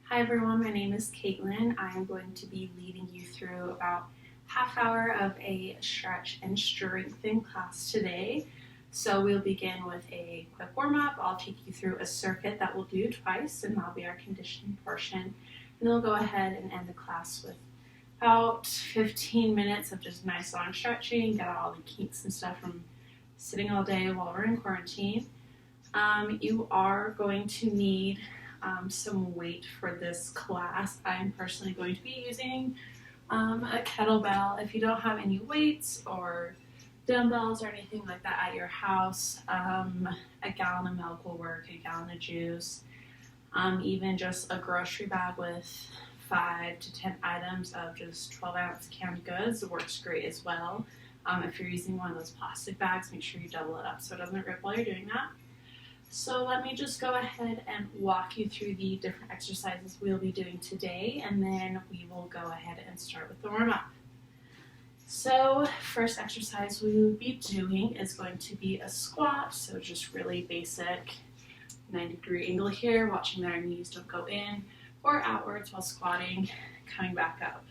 Hi everyone, my name is Caitlin. I am going to be leading you through about half hour of a stretch and strengthening class today. So we'll begin with a quick warm-up. I'll take you through a circuit that we'll do twice, and that'll be our conditioning portion. And then we'll go ahead and end the class with about 15 minutes of just nice long stretching, get out all the kinks and stuff from sitting all day while we're in quarantine. You are going to need some weight for this class. I'm personally going to be using a kettlebell. If you don't have any weights or dumbbells or anything like that at your house, a gallon of milk will work, a gallon of juice, even just a grocery bag with 5 to 10 items of just 12-ounce canned goods works great as well. If you're using one of those plastic bags, make sure you double it up so it doesn't rip while you're doing that. So let me just go ahead and walk you through the different exercises we'll be doing today, and then we will go ahead and start with the warm-up. So first exercise we will be doing is going to be a squat, so just really basic 90-degree angle here, watching that our knees don't go in or outwards while squatting, coming back up.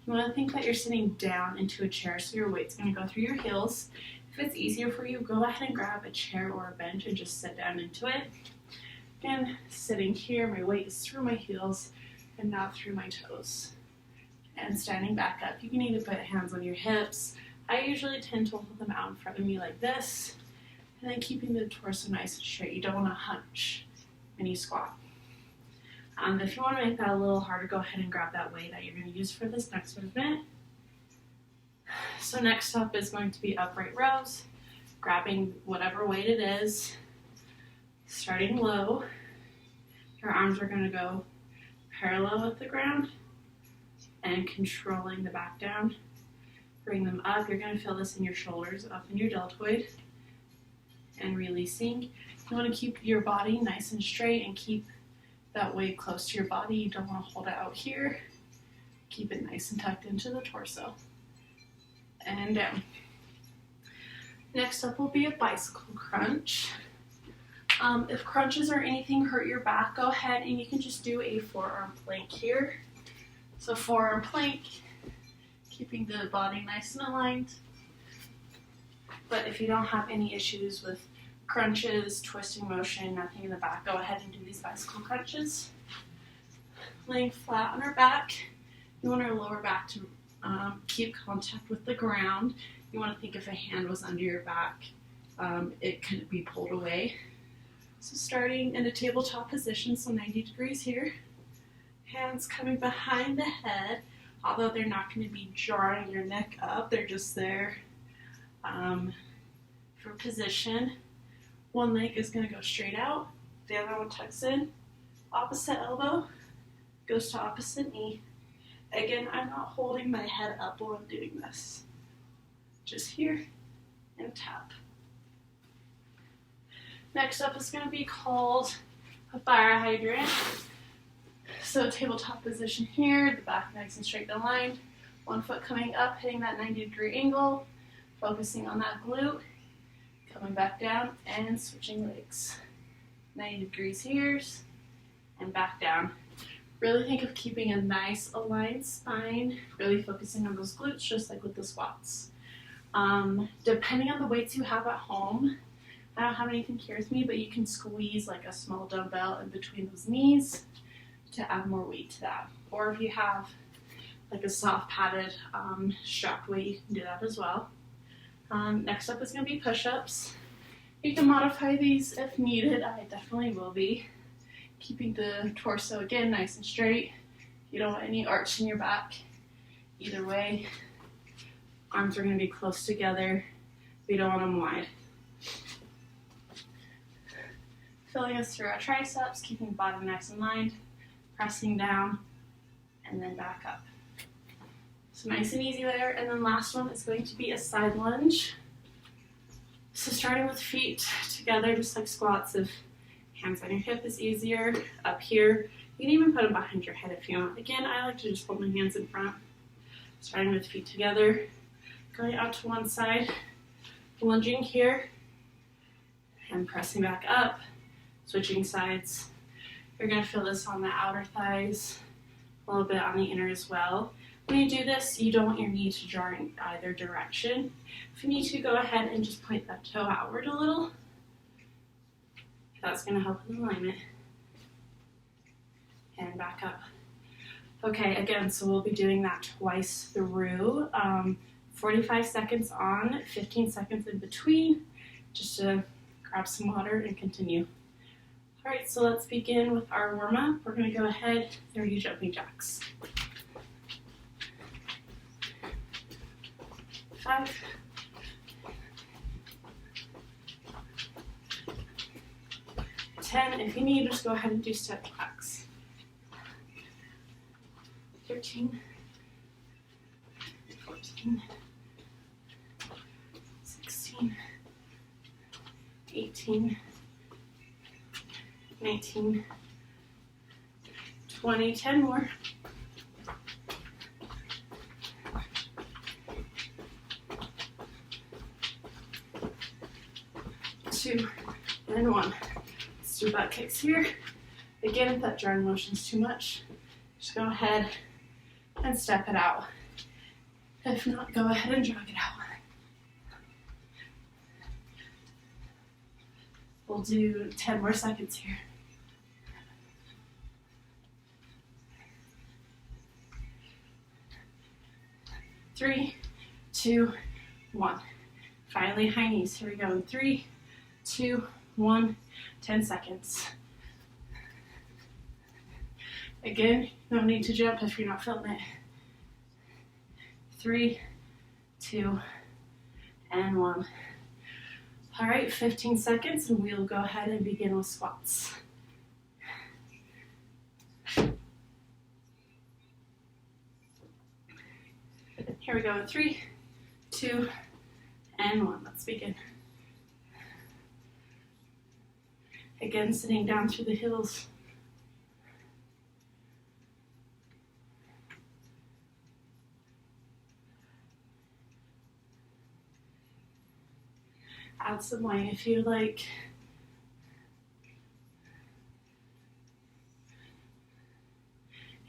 You want to think that you're sitting down into a chair, so your weight's going to go through your heels. If it's easier for you, go ahead and grab a chair or a bench and just sit down into it. Again, sitting here, my weight is through my heels and not through my toes. And standing back up, you can either put hands on your hips. I usually tend to hold them out in front of me like this, and then keeping the torso nice and straight. You don't want to hunch when you squat. If you want to make that a little harder, go ahead and grab that weight that you're going to use for this next movement. So next up is going to be upright rows, grabbing whatever weight it is, starting low. Your arms are going to go parallel with the ground and controlling the back down. Bring them up. You're going to feel this in your shoulders, up in your deltoid, and releasing. You want to keep your body nice and straight and keep that weight close to your body. You don't want to hold it out here. Keep it nice and tucked into the torso. And down. Next up will be a bicycle crunch. If crunches or anything hurt your back, go ahead and you can just do a forearm plank here. So forearm plank, keeping the body nice and aligned. But if you don't have any issues with crunches, twisting motion, nothing in the back, go ahead and do these bicycle crunches. Laying flat on our back. You want our lower back to keep contact with the ground. You want to think if a hand was under your back, it couldn't be pulled away. So starting in a tabletop position, so 90 degrees here. Hands coming behind the head, although they're not going to be jarring your neck up, they're just there for position. One leg is going to go straight out, the other one tucks in. Opposite elbow goes to opposite knee. Again, I'm not holding my head up while I'm doing this. Just here and tap. Next up is going to be called a fire hydrant. So tabletop position here, the back nice and straight and aligned. One foot coming up, hitting that 90-degree angle, focusing on that glute, coming back down and switching legs. 90 degrees here and back down. Really think of keeping a nice aligned spine, really focusing on those glutes, just like with the squats. Depending on the weights you have at home, I don't have anything here with me, but you can squeeze like a small dumbbell in between those knees to add more weight to that. Or if you have like a soft padded strapped weight, you can do that as well. Next up is going to be push-ups. You can modify these if needed. I definitely will be. Keeping the torso, again, nice and straight. You don't want any arch in your back. Either way, arms are going to be close together. We don't want them wide. Filling us through our triceps, keeping the body nice and lined, pressing down, and then back up. So nice and easy there. And then last one is going to be a side lunge. So starting with feet together, just like squats, if hands on your hip is easier. Up here, you can even put them behind your head if you want. Again, I like to just hold my hands in front. Starting with feet together, going out to one side, lunging here, and pressing back up, switching sides. You're going to feel this on the outer thighs, a little bit on the inner as well. When you do this, you don't want your knee to jar in either direction. If you need to, go ahead and just point that toe outward a little. That's going to help with alignment. And back up. Okay, again, so we'll be doing that twice through. 45 seconds on, 15 seconds in between, just to grab some water and continue. All right, so let's begin with our warm-up. We're going to go ahead, 30 jumping jacks. 5, 10. If you need, just go ahead and do step backs. 13, 14, 16, 18, 19, 20, 10 more. 2 and 1. Let's do butt kicks here. Again, if that jarring motion is too much, just go ahead and step it out. If not, go ahead and jog it out. We'll do 10 more seconds here. Three, 2, 1. Finally, high knees. Here we go in 3, 2, 1, 10 seconds. Again, no need to jump if you're not feeling it. 3, 2, and 1. All right, 15 seconds, and we'll go ahead and begin with squats. Here we go in 3, 2, and 1. Let's begin. Again, sitting down through the heels. Add some weight if you like.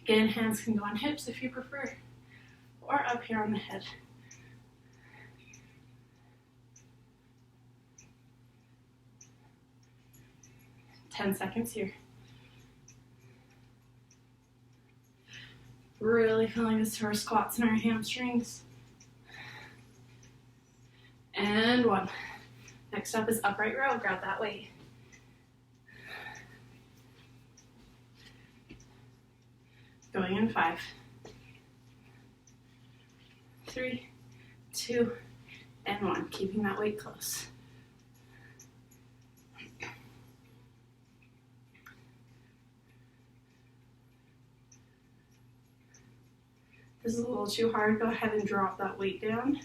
Again, hands can go on hips if you prefer, or up here on the head. 10 seconds here. Really feeling this through our squats and our hamstrings. And 1. Next up is upright row. Grab that weight. Going in 5, 3, 2, and 1. Keeping that weight close. This is a little too hard. Go ahead and drop that weight down.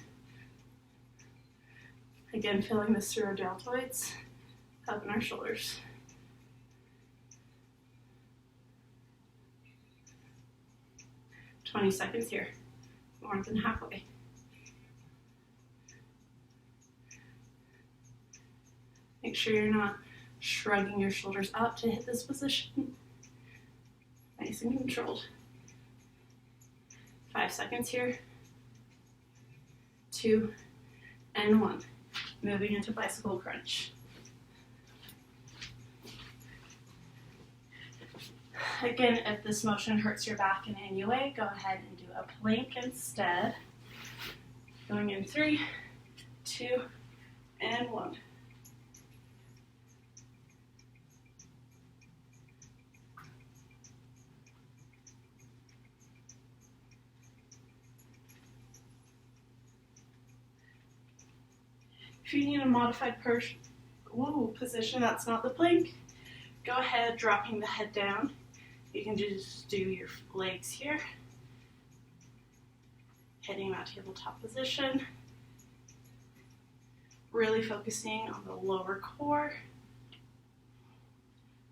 Again, feeling this through our deltoids, up in our shoulders. "20 seconds here, more than halfway. Make sure you're not shrugging your shoulders up to hit this position. Nice and controlled. 5 seconds here, 2, and 1. Moving into bicycle crunch. Again, if this motion hurts your back in any way, go ahead and do a plank instead. Going in 3, 2, and 1. If you need a modified position that's not the plank, go ahead, dropping the head down. You can just do your legs here, hitting that tabletop position, really focusing on the lower core.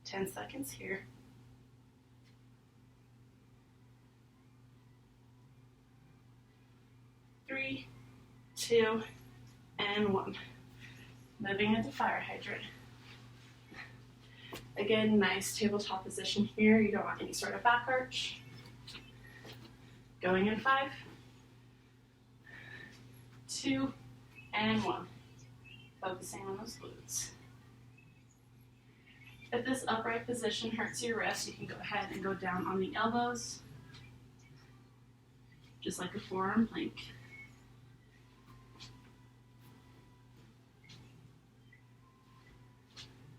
10 seconds here. 3, 2, and 1. Moving into fire hydrant. Again, nice tabletop position here. You don't want any sort of back arch. Going in 5, 2, and 1. Focusing on those glutes. If this upright position hurts your wrist, you can go ahead and go down on the elbows, just like a forearm plank.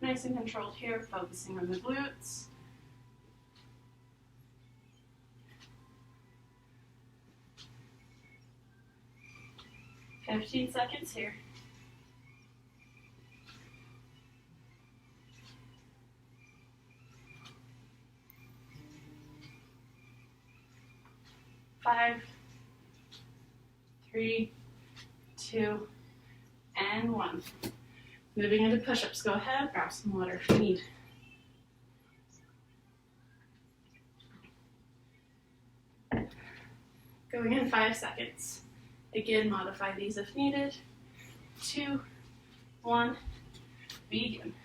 Nice and controlled here, focusing on the glutes. "15 seconds here. Five, 3, 2, and 1. Moving into push-ups. Go ahead, grab some water if you need. Going in 5 seconds. Again, modify these if needed. 2, 1, begin.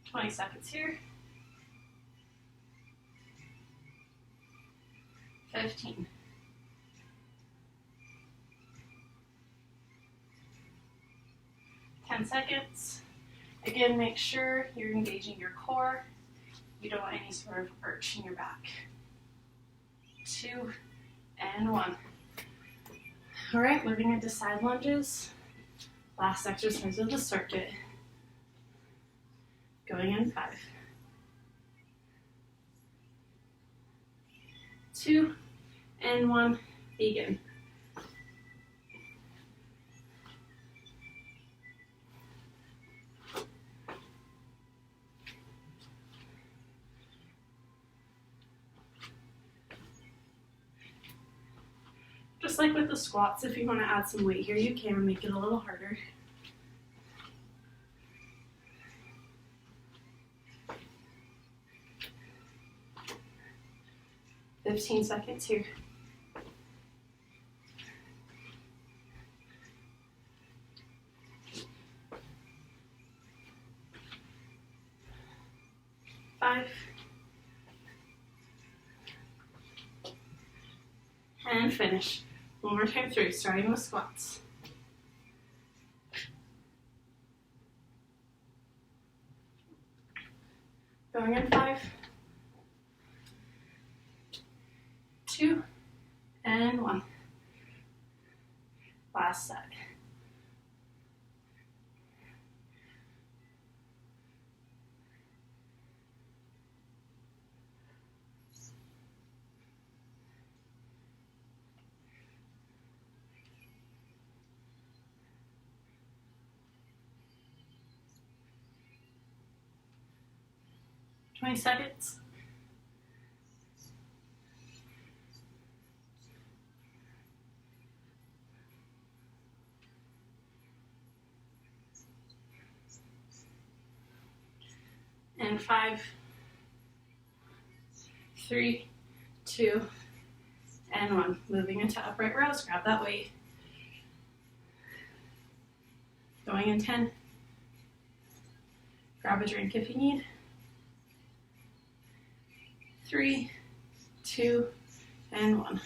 "20 seconds here. 15. 10 seconds. Again, make sure you're engaging your core. You don't want any sort of arch in your back. 2, and 1. All right, moving into side lunges. Last exercise of the circuit. Going in 5, 2, and 1, begin. Just like with the squats, if you want to add some weight here, you can make it a little harder. "15 seconds here. 5, and finish. One more time through, starting with squats. Going in 5, 2, and 1. Last side. "20 seconds. And 5, 3, 2, and 1. Moving into upright rows, grab that weight. Going in 10. Grab a drink if you need. 3, 2, and 1.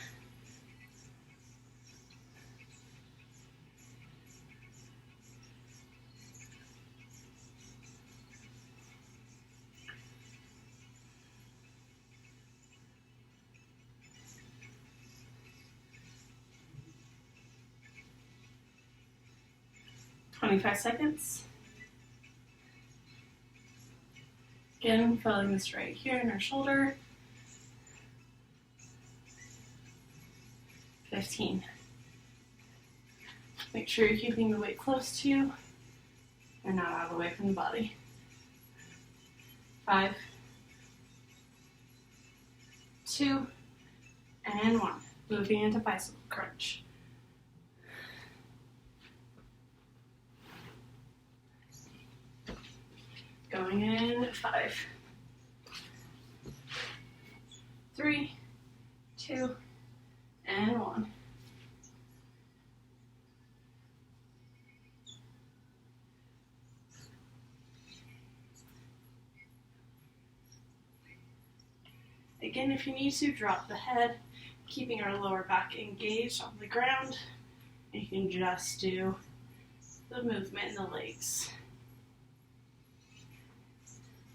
"25 seconds. Again, feeling this right here in our shoulder. 15. Make sure you're keeping the weight close to you and not out of the way from the body. 5, 2, and 1. Moving into bicycle crunch. Going in 5, 3, 2, and 1. Again, if you need to, drop the head, keeping our lower back engaged on the ground. And you can just do the movement in the legs.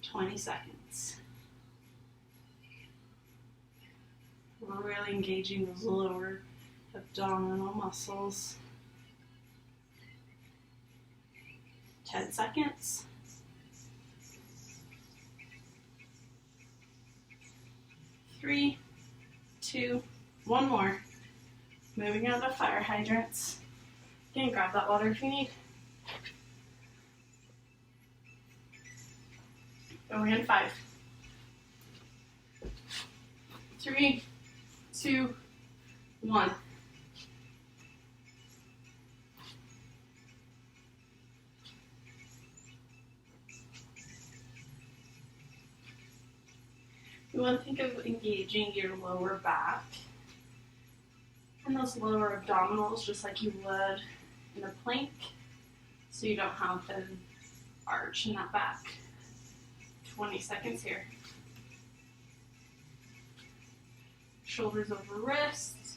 20 seconds. We're really engaging those lower abdominal muscles. 10 seconds. 3, 2, 1 more. Moving on to fire hydrants. Again, grab that water if you need. Going in 5, 3, 2, 1. You want to think of engaging your lower back and those lower abdominals just like you would in a plank, so you don't have an arch in that back. 20 seconds here. Shoulders over wrists.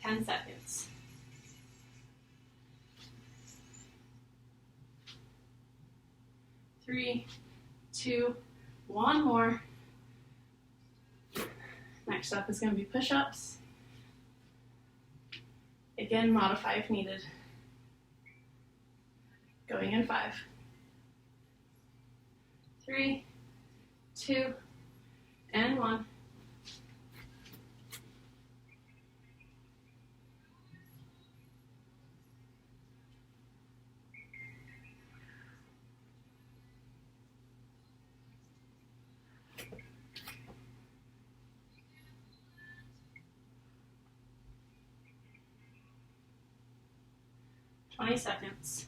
10 seconds. 3, 2, 1 more. Next up is going to be push-ups. Again, modify if needed. Going in 5, 3, 2, and 1. Twenty seconds.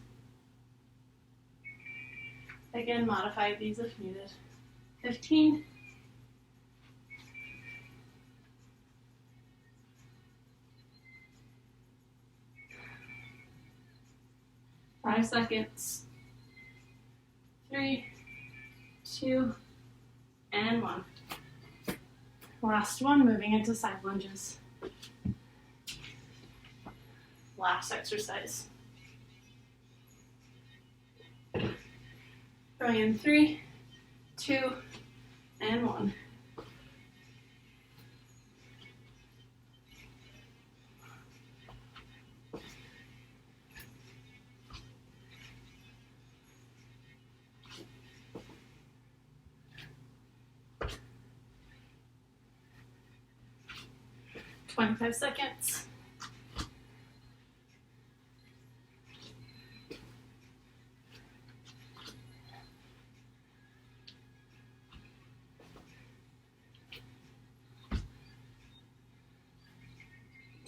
Again, modify these if needed. 15. 5 seconds. 3, 2, and 1. Last one, moving into side lunges. Last exercise. Going in 3, 2, and 1. Five seconds.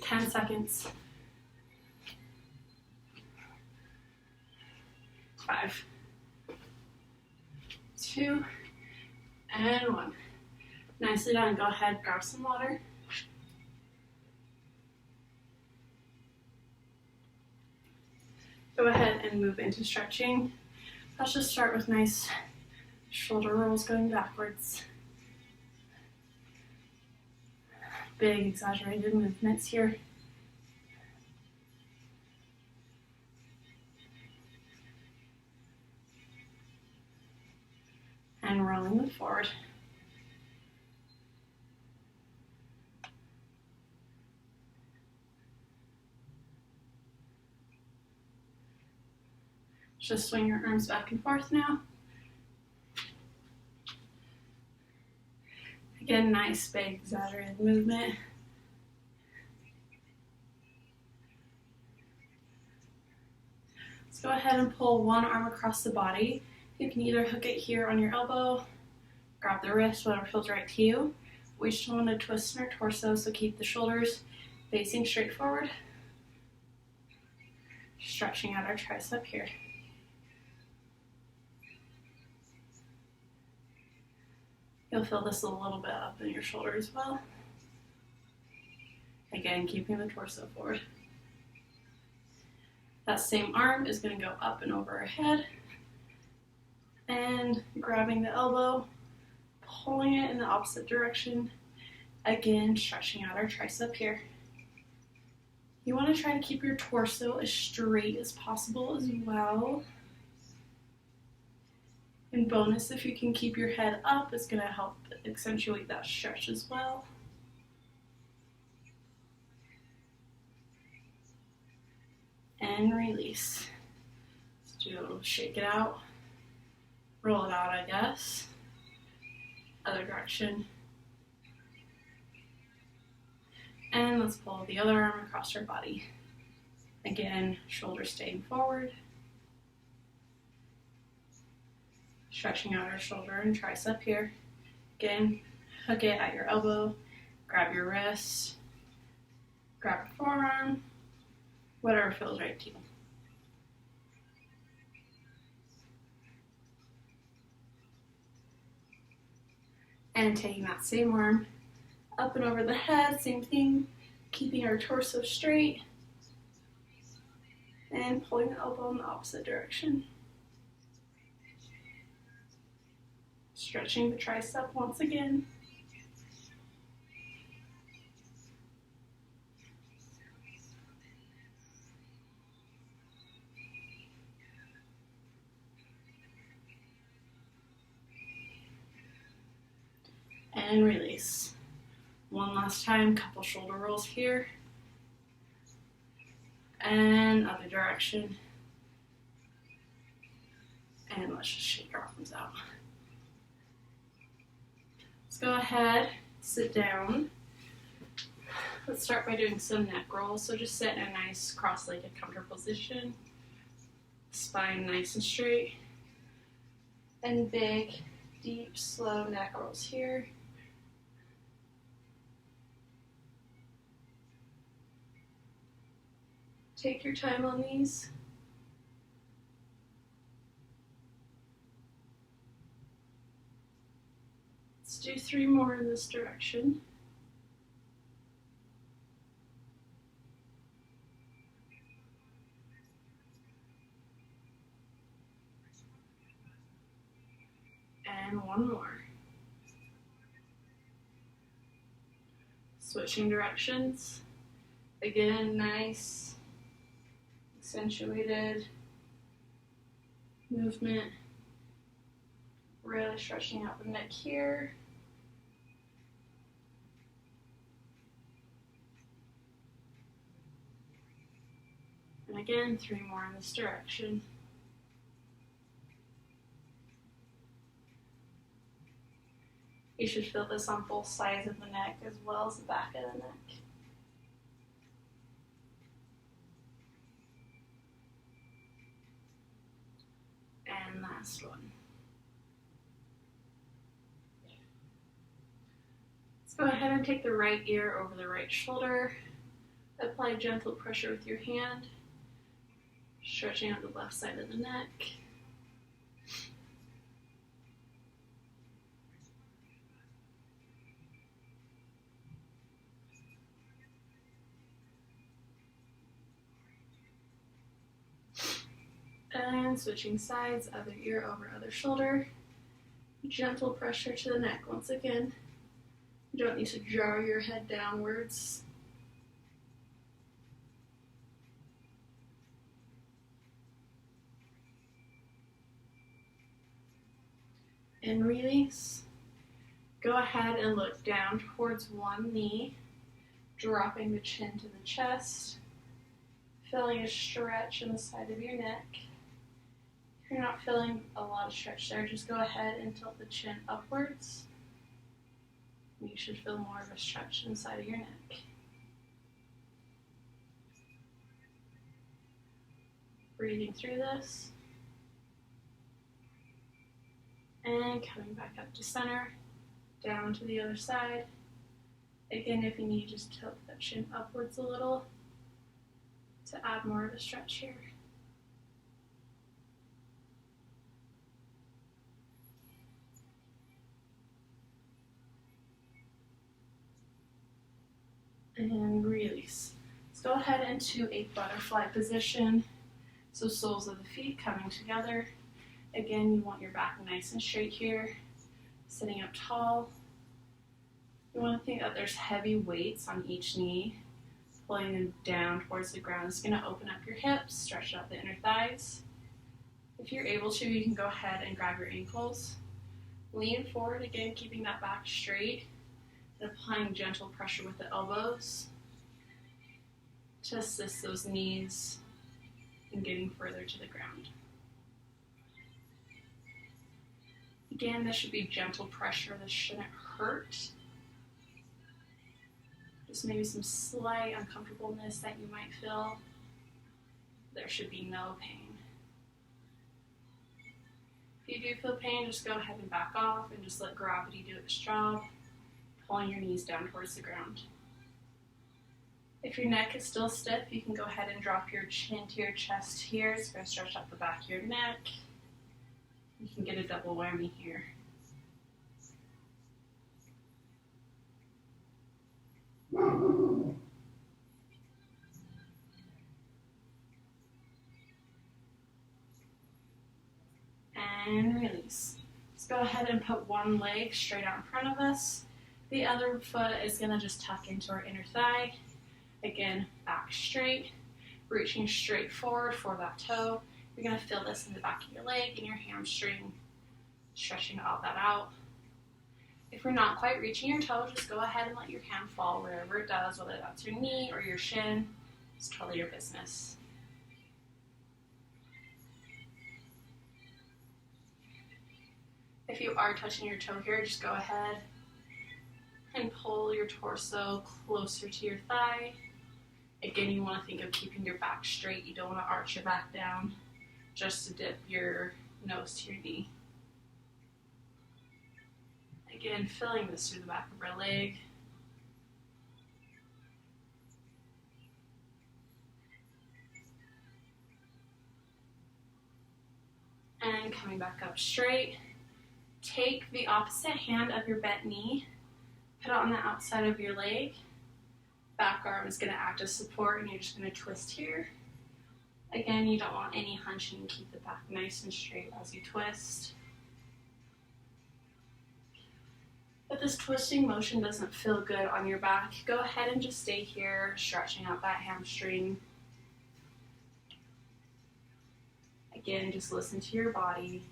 10 seconds. 5, 2, and 1. Nicely done. Go ahead, grab some water. Go ahead and move into stretching. Let's just start with nice shoulder rolls going backwards. Big exaggerated movements here. And rolling them forward. Just swing your arms back and forth now. Again, nice big exaggerated movement. Let's go ahead and pull one arm across the body. You can either hook it here on your elbow, grab the wrist, whatever feels right to you. We just want to twist in our torso, so keep the shoulders facing straight forward. Stretching out our tricep here. You'll feel this a little bit up in your shoulder as well. Again, keeping the torso forward. That same arm is going to go up and over our head and grabbing the elbow, pulling it in the opposite direction. Again, stretching out our tricep here. You want to try to keep your torso as straight as possible as well. And bonus, if you can keep your head up, it's going to help accentuate that stretch as well. And release. Let's do a little shake it out. Roll it out, I guess. Other direction. And let's pull the other arm across our body. Again, shoulders staying forward. Stretching out our shoulder and tricep here. Again, hook it at your elbow, grab your wrist, grab your forearm, whatever feels right to you. And taking that same arm up and over the head, same thing, keeping our torso straight, and pulling the elbow in the opposite direction. Stretching the tricep once again. And release. One last time, couple shoulder rolls here. And other direction. And let's just shake our arms out. Let's go ahead, sit down. Let's start by doing some neck rolls. So just sit in a nice cross-legged comfortable position. Spine nice and straight. And big, deep, slow neck rolls here. Take your time on these. Let's do 3 more in this direction. And 1 more. Switching directions. Again, nice, accentuated movement. Really stretching out the neck here. And again, 3 more in this direction. You should feel this on both sides of the neck as well as the back of the neck. And last one. Let's go ahead and take the right ear over the right shoulder. Apply gentle pressure with your hand, stretching out the left side of the neck. And switching sides, other ear over other shoulder. Gentle pressure to the neck once again. You don't need to draw your head downwards. And release. Go ahead and look down towards one knee, dropping the chin to the chest, feeling a stretch in the side of your neck. If you're not feeling a lot of stretch there, just go ahead and tilt the chin upwards. You should feel more of a stretch inside of your neck. Breathing through this. And coming back up to center, down to the other side. Again, if you need, just tilt that chin upwards a little to add more of a stretch here. And release. Let's go ahead into a butterfly position. So soles of the feet coming together. Again, you want your back nice and straight here, sitting up tall. You want to think that there's heavy weights on each knee, pulling them down towards the ground. It's going to open up your hips, stretch out the inner thighs. If you're able to, you can go ahead and grab your ankles. Lean forward again, keeping that back straight, and applying gentle pressure with the elbows to assist those knees in getting further to the ground. Again, this should be gentle pressure. This shouldn't hurt. Just maybe some slight uncomfortableness that you might feel. There should be no pain. If you do feel pain, just go ahead and back off and just let gravity do its job, pulling your knees down towards the ground. If your neck is still stiff, you can go ahead and drop your chin to your chest here. It's going to stretch out the back of your neck. You can get a double whammy here. And release. Let's go ahead and put one leg straight out in front of us. The other foot is going to just tuck into our inner thigh. Again, back straight, reaching straight forward for that toe. You're going to feel this in the back of your leg and your hamstring, stretching all that out. If you're not quite reaching your toe, just go ahead and let your hand fall wherever it does, whether that's your knee or your shin. It's totally your business. If you are touching your toe here, just go ahead and pull your torso closer to your thigh. Again, you want to think of keeping your back straight. You don't want to arch your back down just to dip your nose to your knee. Again, filling this through the back of our leg. And coming back up straight. Take the opposite hand of your bent knee, put it on the outside of your leg. Back arm is going to act as support, and you're just going to twist here. Again, you don't want any hunching. Keep the back nice and straight as you twist. If this twisting motion doesn't feel good on your back, go ahead and just stay here, stretching out that hamstring. Again, just listen to your body.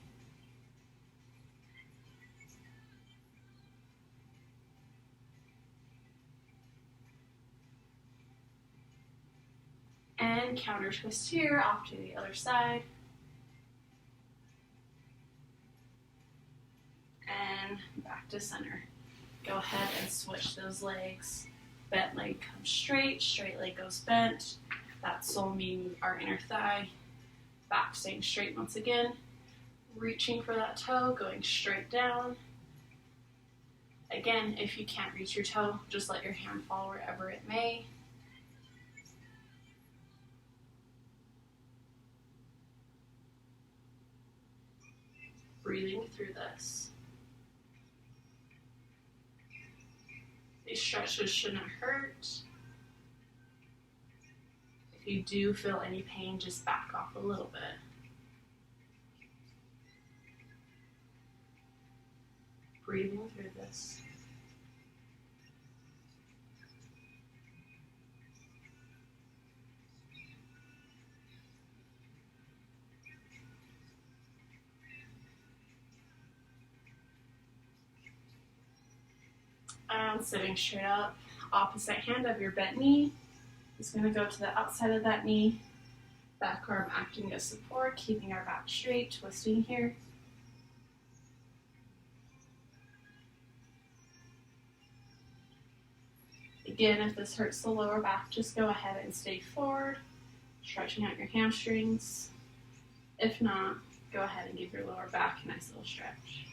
And counter twist here, off to the other side. And back to center. Go ahead and switch those legs. Bent leg comes straight, straight leg goes bent. That sole meeting our inner thigh. Back staying straight once again. Reaching for that toe, going straight down. Again, if you can't reach your toe, just let your hand fall wherever it may. Breathing through this. These stretches shouldn't hurt. If you do feel any pain, just back off a little bit. Breathing through this. And sitting straight up, opposite hand of your bent knee is going to go to the outside of that knee. Back arm acting as support, keeping our back straight, twisting here. Again, if this hurts the lower back, just go ahead and stay forward, stretching out your hamstrings. If not, go ahead and give your lower back a nice little stretch.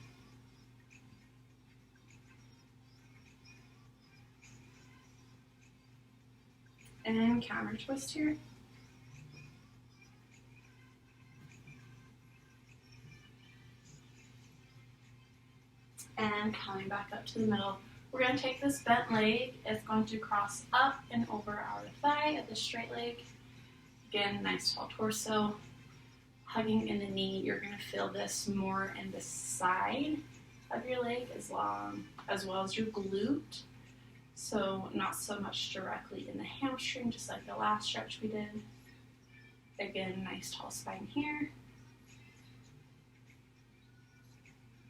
And counter twist here. And coming back up to the middle, We're going to take this bent leg. It's going to cross up and over our thigh at the straight leg. Again, nice tall torso. Hugging in the knee, you're going to feel this more in the side of your leg as well as your glute. So not so much directly in the hamstring, just like the last stretch we did. Again, nice tall spine here.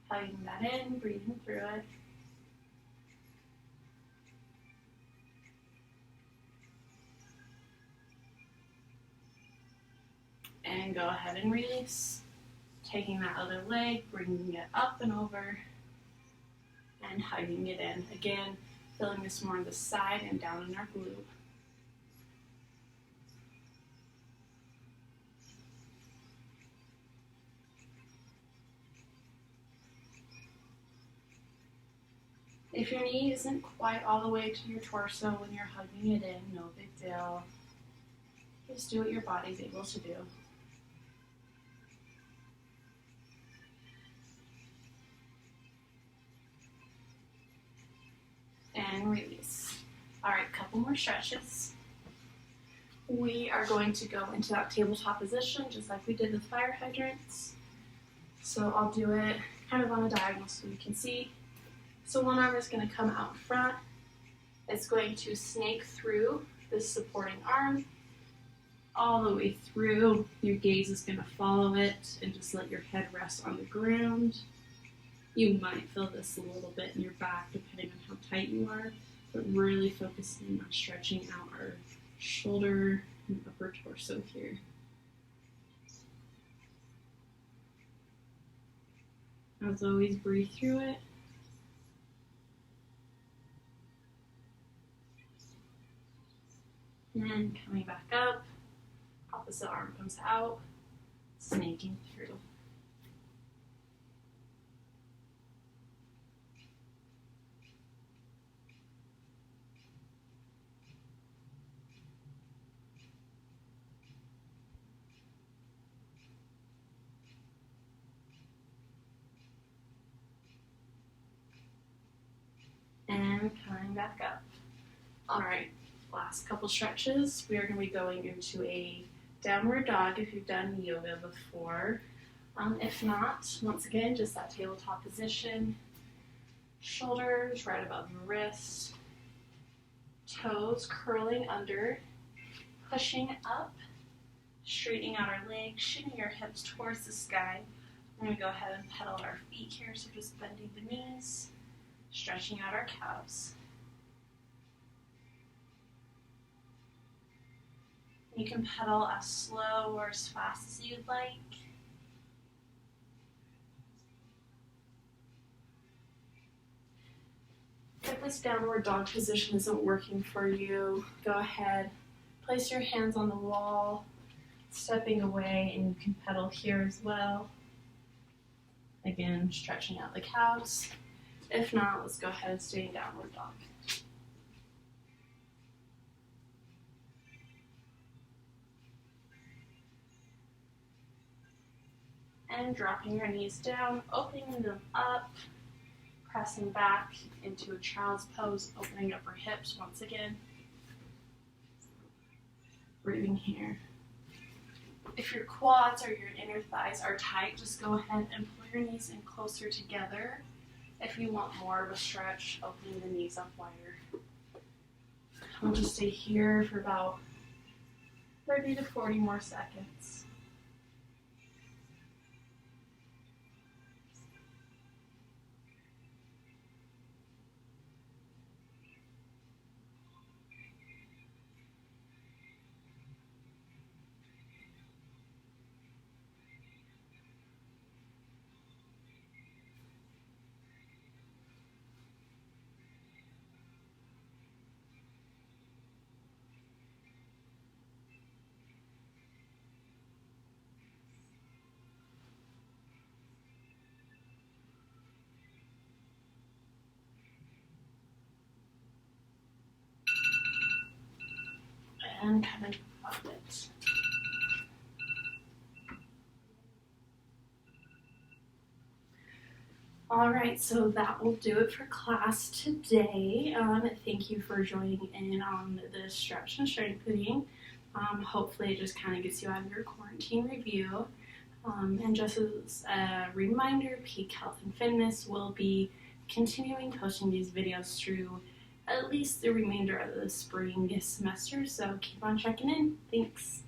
Hugging that in, breathing through it. And go ahead and release. Taking that other leg, bringing it up and over, and hugging it in. Again, feeling this more on the side and down in our glute. If your knee isn't quite all the way to your torso when you're hugging it in, no big deal. Just do what your body's able to do. And release. All right, couple more stretches. We are going to go into that tabletop position just like we did with fire hydrants. So I'll do it kind of on a diagonal so you can see. So one arm is going to come out front. It's going to snake through this supporting arm all the way through. Your gaze is going to follow it and just let your head rest on the ground. You might feel this a little bit in your back depending on how tight you are, but really focusing on stretching out our shoulder and upper torso here. As always, breathe through it. And then coming back up, opposite arm comes out, snaking through. And coming back up. All right, last couple stretches. We are going to be going into a downward dog if you've done yoga before. If not, once again, just that tabletop position. Shoulders right above the wrist. Toes curling under. Pushing up. Straightening out our legs. Shooting your hips towards the sky. We're going to go ahead and pedal our feet here, so just bending the knees. Stretching out our calves. You can pedal as slow or as fast as you'd like. If this downward dog position isn't working for you, go ahead, place your hands on the wall, stepping away, and you can pedal here as well. Again, stretching out the calves. If not, let's go ahead and stay in downward dog. And dropping your knees down, opening them up, pressing back into a child's pose, opening up our hips once again. Breathing here. If your quads or your inner thighs are tight, just go ahead and pull your knees in closer together. If you want more of a stretch, opening the knees up wider. We'll just stay here for about 30 to 40 more seconds. And coming up it. Alright, so that will do it for class today. Thank you for joining in on the stretch and strengthening. Hopefully it just kind of gets you out of your quarantine review. And just as a reminder, Peak Health and Fitness will be continuing posting these videos through at least the remainder of the spring semester, so keep on checking in. Thanks.